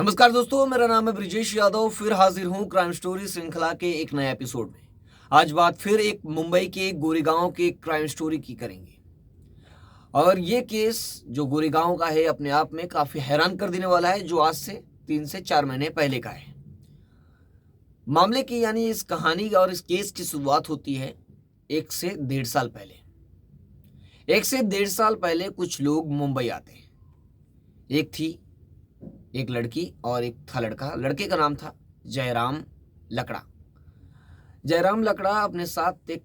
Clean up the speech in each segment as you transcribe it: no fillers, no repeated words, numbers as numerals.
नमस्कार दोस्तों, मेरा नाम है ब्रिजेश यादव। फिर हाजिर हूँ क्राइम स्टोरी श्रृंखला के एक नए एपिसोड में। आज बात फिर एक मुंबई के गोरेगांव के क्राइम स्टोरी की करेंगे। और ये केस जो गोरेगांव का है अपने आप में काफी हैरान कर देने वाला है, जो आज से 3 से 4 महीने पहले का है। मामले की यानी इस कहानी और इस केस की शुरुआत होती है 1 से 1.5 साल पहले। 1 से 1.5 साल पहले कुछ लोग मुंबई आते हैं। एक लड़की और एक था लड़का। लड़के का नाम था जयराम लकड़ा। जयराम लकड़ा अपने साथ एक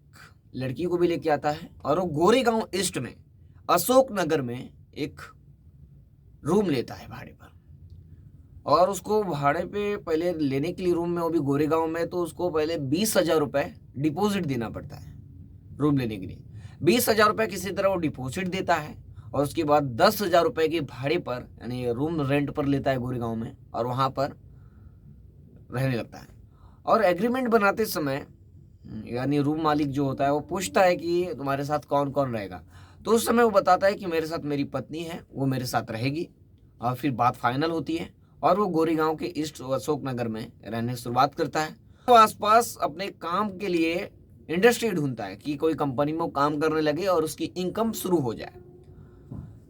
लड़की को भी लेके आता है और वो गोरेगांव ईस्ट में अशोक नगर में एक रूम लेता है भाड़े पर। और उसको भाड़े पे पहले लेने के लिए रूम में, वो भी गोरेगांव में, तो उसको पहले 20,000 रुपये डिपॉजिट देना पड़ता है रूम लेने के लिए। 20,000 रुपये किसी तरह वो डिपॉजिट देता है और उसके बाद 10,000 रुपये के भाड़े पर यानी रूम रेंट पर लेता है गोरेगांव में और वहाँ पर रहने लगता है। और एग्रीमेंट बनाते समय यानी रूम मालिक जो होता है वो पूछता है कि तुम्हारे साथ कौन कौन रहेगा। तो उस समय वो बताता है कि मेरे साथ मेरी पत्नी है, वो मेरे साथ रहेगी। और फिर बात फाइनल होती है और वो गोरेगांव के ईस्ट अशोक नगर में रहने की शुरुआत करता है। वो आसपास अपने काम के लिए इंडस्ट्री ढूंढता है कि कोई कंपनी में वो काम करने लगे और उसकी इनकम शुरू हो जाए।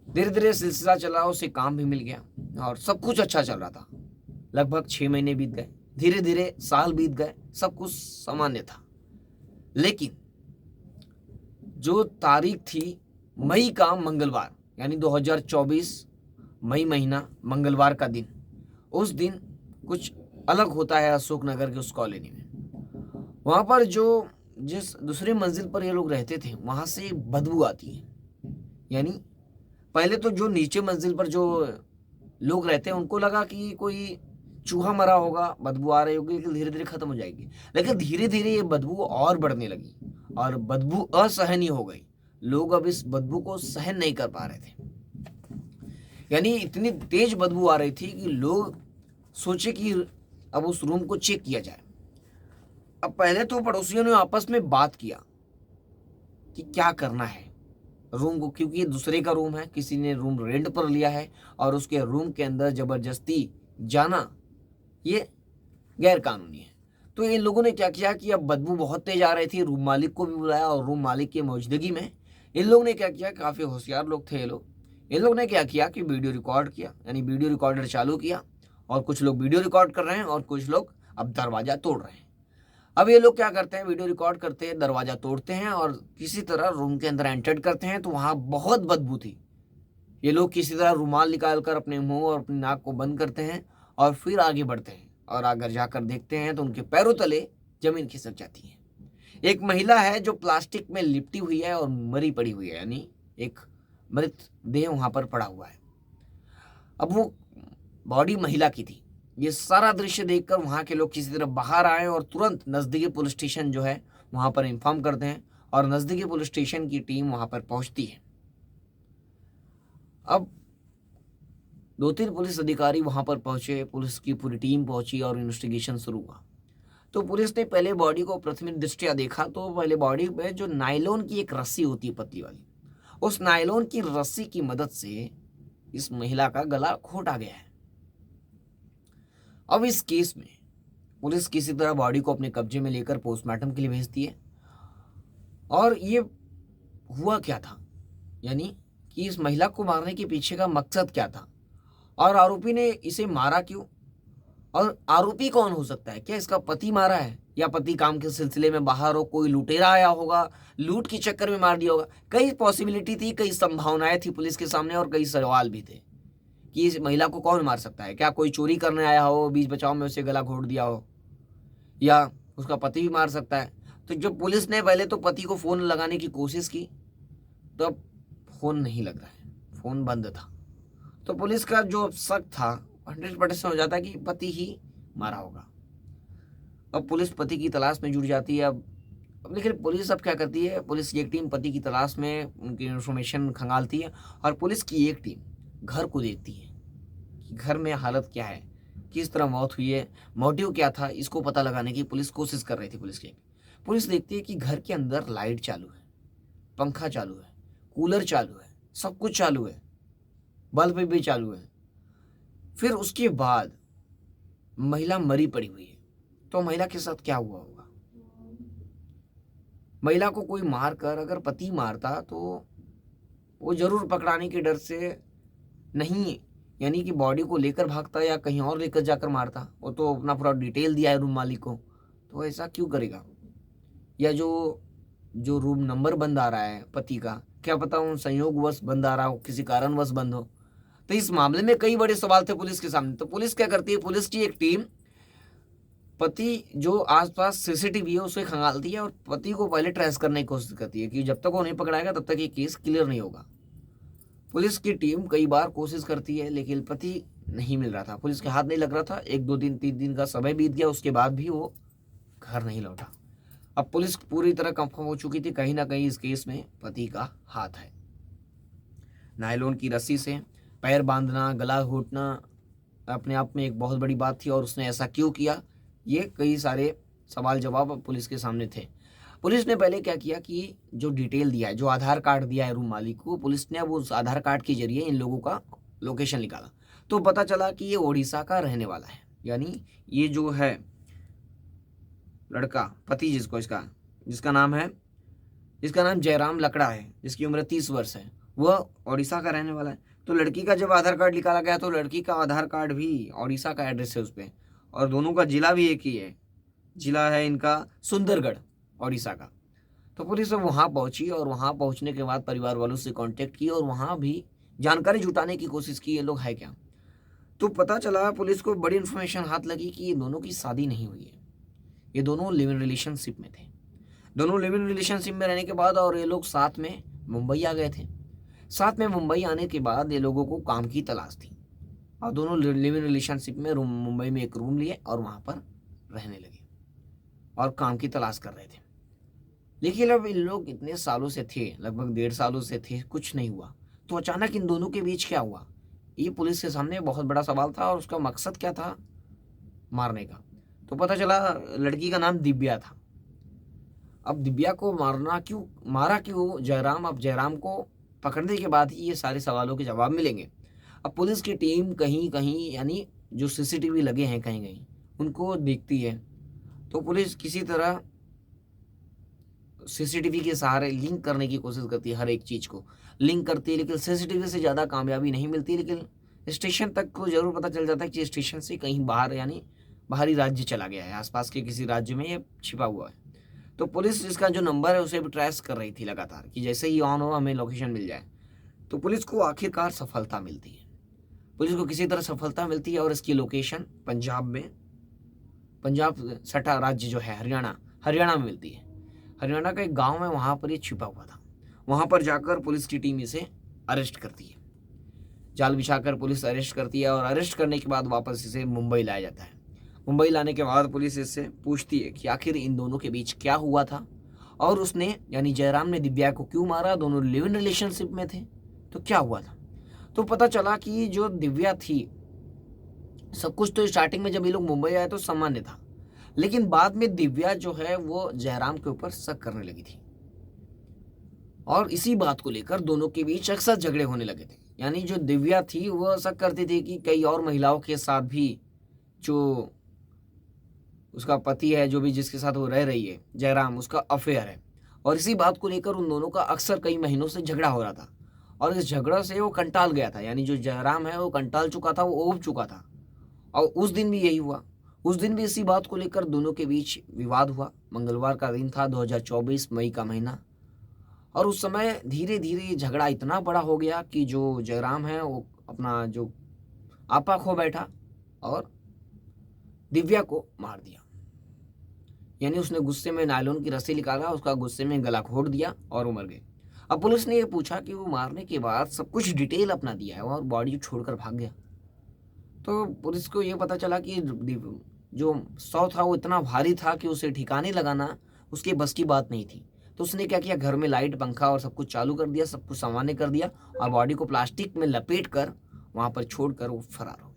धीरे धीरे सिलसिला चला, उसे काम भी मिल गया और सब कुछ अच्छा चल रहा था। लगभग 6 महीने बीत गए, धीरे धीरे साल बीत गए, सब कुछ सामान्य था। लेकिन जो तारीख थी मई का मंगलवार यानी 2024 मई महीना मंगलवार का दिन, उस दिन कुछ अलग होता है अशोक नगर के उस कॉलोनी में। वहां पर जिस दूसरी मंजिल पर ये लोग रहते थे वहां से बदबू आती है। यानी पहले तो जो नीचे मंजिल पर जो लोग रहते हैं उनको लगा कि कोई चूहा मरा होगा, बदबू आ रही होगी, लेकिन धीरे धीरे खत्म हो जाएगी। लेकिन धीरे धीरे ये बदबू और बढ़ने लगी और बदबू असहनीय हो गई। लोग अब इस बदबू को सहन नहीं कर पा रहे थे। यानी इतनी तेज बदबू आ रही थी कि लोग सोचे कि अब उस रूम को चेक किया जाए। अब पहले तो पड़ोसियों ने आपस में बात किया कि क्या करना है रूम को, क्योंकि ये दूसरे का रूम है, किसी ने रूम रेंट पर लिया है और उसके रूम के अंदर जबरदस्ती जाना ये गैर कानूनी है। तो इन लोगों ने क्या किया कि अब बदबू बहुत तेज आ रही थी, रूम मालिक को भी बुलाया और रूम मालिक की मौजूदगी में इन लोगों ने क्या किया, काफी होशियार लोग थे ये लोग। इन लोगों ने क्या किया कि वीडियो रिकॉर्ड किया, यानी वीडियो रिकॉर्डर चालू किया और कुछ लोग वीडियो रिकॉर्ड कर रहे हैं और कुछ लोग अब दरवाजा तोड़ रहे हैं। अब ये लोग क्या करते हैं, वीडियो रिकॉर्ड करते हैं, दरवाजा तोड़ते हैं और किसी तरह रूम के अंदर एंटर करते हैं। तो वहां बहुत बदबू थी। ये लोग किसी तरह रुमाल निकाल कर अपने मुंह और अपनी नाक को बंद करते हैं और फिर आगे बढ़ते हैं और अगर जाकर देखते हैं तो उनके पैरों तले जमीन खिसक जाती है। एक महिला है जो प्लास्टिक में लिपटी हुई है और मरी पड़ी हुई है, यानी एक मृत देह वहां पर पड़ा हुआ है। अब वो बॉडी महिला की थी। ये सारा दृश्य देखकर वहां के लोग किसी तरह बाहर आए और तुरंत नजदीकी पुलिस स्टेशन जो है वहां पर इन्फॉर्म करते हैं और नजदीकी पुलिस स्टेशन की टीम वहां पर पहुंचती है। अब 2-3 पुलिस अधिकारी वहां पर पहुंचे, पुलिस की पूरी टीम पहुंची और इन्वेस्टिगेशन शुरू हुआ। तो पुलिस ने पहले बॉडी को प्राथमिक दृष्टया देखा तो पहले बॉडी पे जो नायलॉन की एक रस्सी होती है पतली वाली, उस नायलॉन की रस्सी की मदद से इस महिला का गला घोटा गया है। अब इस केस में पुलिस किसी तरह बॉडी को अपने कब्जे में लेकर पोस्टमार्टम के लिए भेजती है। और ये हुआ क्या था, यानी कि इस महिला को मारने के पीछे का मकसद क्या था और आरोपी ने इसे मारा क्यों, और आरोपी कौन हो सकता है। क्या इसका पति मारा है या पति काम के सिलसिले में बाहर हो, कोई लुटेरा आया होगा, लूट के चक्कर में मार दिया होगा। कई पॉसिबिलिटी थी, कई संभावनाएं थी पुलिस के सामने और कई सवाल भी थे कि इस महिला को कौन मार सकता है। क्या कोई चोरी करने आया हो, बीच बचाव में उसे गला घोट दिया हो, या उसका पति भी मार सकता है। तो जब पुलिस ने पहले तो पति को फोन लगाने की कोशिश की तो अब फोन नहीं लग रहा है, फोन बंद था। तो पुलिस का जो शक था 100% हो जाता है कि पति ही मारा होगा। अब पुलिस पति की तलाश में जुट जाती है। अब लेकिन पुलिस अब क्या करती है, पुलिस की एक टीम पति की तलाश में उनकी इन्फॉर्मेशन खंगालती है और पुलिस की एक टीम घर को देखती है कि घर में हालत क्या है, किस तरह मौत हुई है, मोटिव क्या था, इसको पता लगाने की पुलिस कोशिश कर रही थी। पुलिस देखती है कि घर के अंदर लाइट चालू है, पंखा चालू है, कूलर चालू है, सब कुछ चालू है, बल्ब भी चालू है। फिर उसके बाद महिला मरी पड़ी हुई है, तो महिला के साथ क्या हुआ होगा? महिला को कोई मार कर अगर पति मारता तो वो जरूर पकड़ाने के डर से नहीं, यानी कि बॉडी को लेकर भागता या कहीं और लेकर जाकर मारता। वो तो अपना पूरा डिटेल दिया है रूम मालिक को, तो ऐसा क्यों करेगा? या जो जो रूम नंबर बंद आ रहा है पति का, क्या पता उन संयोगवश बंद आ रहा हो, किसी कारणवश बंद हो। तो इस मामले में कई बड़े सवाल थे पुलिस के सामने। तो पुलिस क्या करती है? पुलिस की एक टीम पति जो आसपास सीसीटीवी है उसे खंगालती है और पति को पहले ट्रेस करने की कोशिश करती है कि जब तक वो नहीं पकड़ाएगा तब तक ये केस क्लियर नहीं होगा। पुलिस की टीम कई बार कोशिश करती है लेकिन पति नहीं मिल रहा था, पुलिस के हाथ नहीं लग रहा था। 1-2 दिन 3 दिन का समय बीत गया, उसके बाद भी वो घर नहीं लौटा। अब पुलिस पूरी तरह कंफर्म हो चुकी थी कहीं ना कहीं इस केस में पति का हाथ है। नायलॉन की रस्सी से पैर बांधना, गला घोटना अपने आप में एक बहुत बड़ी बात थी, और उसने ऐसा क्यों किया, ये कई सारे सवाल जवाब पुलिस के सामने थे। पुलिस ने पहले क्या किया कि जो डिटेल दिया है, जो आधार कार्ड दिया है रूम मालिक को, पुलिस ने अब उस आधार कार्ड के जरिए इन लोगों का लोकेशन निकाला। तो पता चला कि ये ओडिशा का रहने वाला है, यानी ये जो है लड़का पति जिसका नाम जयराम लकड़ा है, जिसकी उम्र 30 वर्ष है, वह ओडिशा का रहने वाला है। तो लड़की का जब आधार कार्ड निकाला गया तो लड़की का आधार कार्ड भी ओडिशा का एड्रेस है उस पर, और दोनों का जिला भी एक ही है। जिला है इनका सुंदरगढ़, ओडिशा का। तो पुलिस अब वहाँ पहुंची और वहाँ पहुंचने के बाद परिवार वालों से कांटेक्ट की और वहाँ भी जानकारी जुटाने की कोशिश की ये लोग है क्या। तो पता चला पुलिस को बड़ी इन्फॉर्मेशन हाथ लगी कि ये दोनों की शादी नहीं हुई है, ये दोनों लिव इन रिलेशनशिप में थे। दोनों लिव इन रिलेशनशिप में रहने के बाद और ये लोग साथ में मुंबई आ गए थे। साथ में मुंबई आने के बाद ये लोगों को काम की तलाश थी और दोनों लिव इन रिलेशनशिप में मुंबई में एक रूम लिए और वहाँ पर रहने लगे और काम की तलाश कर रहे थे। लेकिन अब इन लोग इतने सालों से थे, लगभग 1.5 सालों से थे, कुछ नहीं हुआ। तो अचानक इन दोनों के बीच क्या हुआ, ये पुलिस के सामने बहुत बड़ा सवाल था। और उसका मकसद क्या था? मारने का। तो पता चला लड़की का नाम दिव्या था। अब दिव्या को मारा क्यों जयराम? अब जयराम को पकड़ने के बाद ही ये सारे सवालों के जवाब मिलेंगे। अब पुलिस की टीम कहीं कहीं, यानी जो सीसीटीवी लगे हैं कहीं कहीं, उनको देखती है। तो पुलिस किसी तरह सीसीटीवी के सहारे लिंक करने की कोशिश करती है, हर एक चीज़ को लिंक करती है, लेकिन सीसीटीवी से ज़्यादा कामयाबी नहीं मिलती। लेकिन स्टेशन तक को जरूर पता चल जाता है कि स्टेशन से कहीं बाहर, यानी बाहरी राज्य चला गया है, आसपास के किसी राज्य में ये छिपा हुआ है। तो पुलिस इसका जो नंबर है उसे भी ट्रेस कर रही थी लगातार कि जैसे ही ऑन हो हमें लोकेशन मिल जाए। तो पुलिस को आखिरकार सफलता मिलती है, पुलिस को किसी तरह सफलता मिलती है और इसकी लोकेशन पंजाब सटा राज्य जो है हरियाणा में मिलती है। हरियाणा का एक गांव है, वहां पर ये छिपा हुआ था। वहां पर जाकर पुलिस की टीम इसे अरेस्ट करती है, जाल बिछाकर पुलिस अरेस्ट करती है और अरेस्ट करने के बाद वापस इसे मुंबई लाया जाता है। मुंबई लाने के बाद पुलिस इससे पूछती है कि आखिर इन दोनों के बीच क्या हुआ था और उसने, यानी जयराम ने दिव्या को क्यों मारा, दोनों लिव इन रिलेशनशिप में थे, तो क्या हुआ था। तो पता चला कि जो दिव्या थी, सब कुछ तो स्टार्टिंग में जब ये लोग मुंबई आए तो सामान्य था, लेकिन बाद में दिव्या जो है वो जयराम के ऊपर शक करने लगी थी और इसी बात को लेकर दोनों के बीच अक्सर झगड़े होने लगे थे। यानी जो दिव्या थी वह शक करती थी कि कई और महिलाओं के साथ भी जो उसका पति है, जो भी जिसके साथ वो रह रही है जयराम, उसका अफेयर है। और इसी बात को लेकर उन दोनों का अक्सर कई महीनों से झगड़ा हो रहा था और इस झगड़ा से वो कंटाल गया था, यानी जो जयराम है वो कंटाल चुका था, वो ऊब चुका था। और उस दिन भी यही हुआ, उस दिन भी इसी बात को लेकर दोनों के बीच विवाद हुआ। मंगलवार का दिन था, 2024 मई का महीना, और उस समय धीरे धीरे झगड़ा इतना बड़ा हो गया कि जो जयराम है वो अपना जो आपा खो बैठा और दिव्या को मार दिया। यानी उसने गुस्से में नायलॉन की रस्सी निकाला, उसका गुस्से में गला घोट दिया और वो मर गए। अब पुलिस ने ये पूछा कि वो मारने के बाद सब कुछ डिटेल अपना दिया है और बॉडी छोड़कर भाग गया। तो पुलिस को ये पता चला कि जो शव था वो इतना भारी था कि उसे ठिकाने लगाना उसके बस की बात नहीं थी। तो उसने क्या किया, घर में लाइट पंखा और सब कुछ चालू कर दिया, सब कुछ सामान्य कर दिया और बॉडी को प्लास्टिक में लपेट कर वहाँ पर छोड़कर वो फरार हो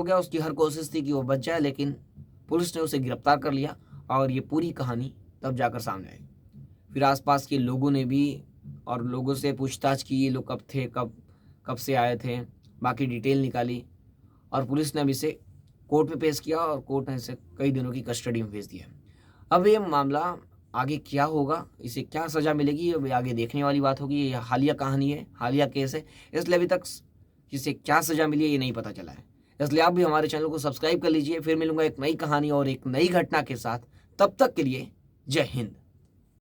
गया। उसकी हर कोशिश थी कि वो बच जाए, लेकिन पुलिस ने उसे गिरफ्तार कर लिया और ये पूरी कहानी तब जाकर सामने आई। फिर आसपास के लोगों ने भी और लोगों से पूछताछ की, ये लोग कब थे, कब से आए थे, बाकी डिटेल निकाली और पुलिस ने अब इसे कोर्ट में पेश किया और कोर्ट ने इसे कई दिनों की कस्टडी में भेज दिया। अब ये मामला आगे क्या होगा, इसे क्या सज़ा मिलेगी, अब आगे देखने वाली बात होगी। ये हालिया कहानी है, हालिया केस है, इसलिए अभी तक किसे क्या सज़ा मिली है ये नहीं पता चला है। इसलिए आप भी हमारे चैनल को सब्सक्राइब कर लीजिए। फिर मिलूंगा एक नई कहानी और एक नई घटना के साथ। तब तक के लिए जय हिंद।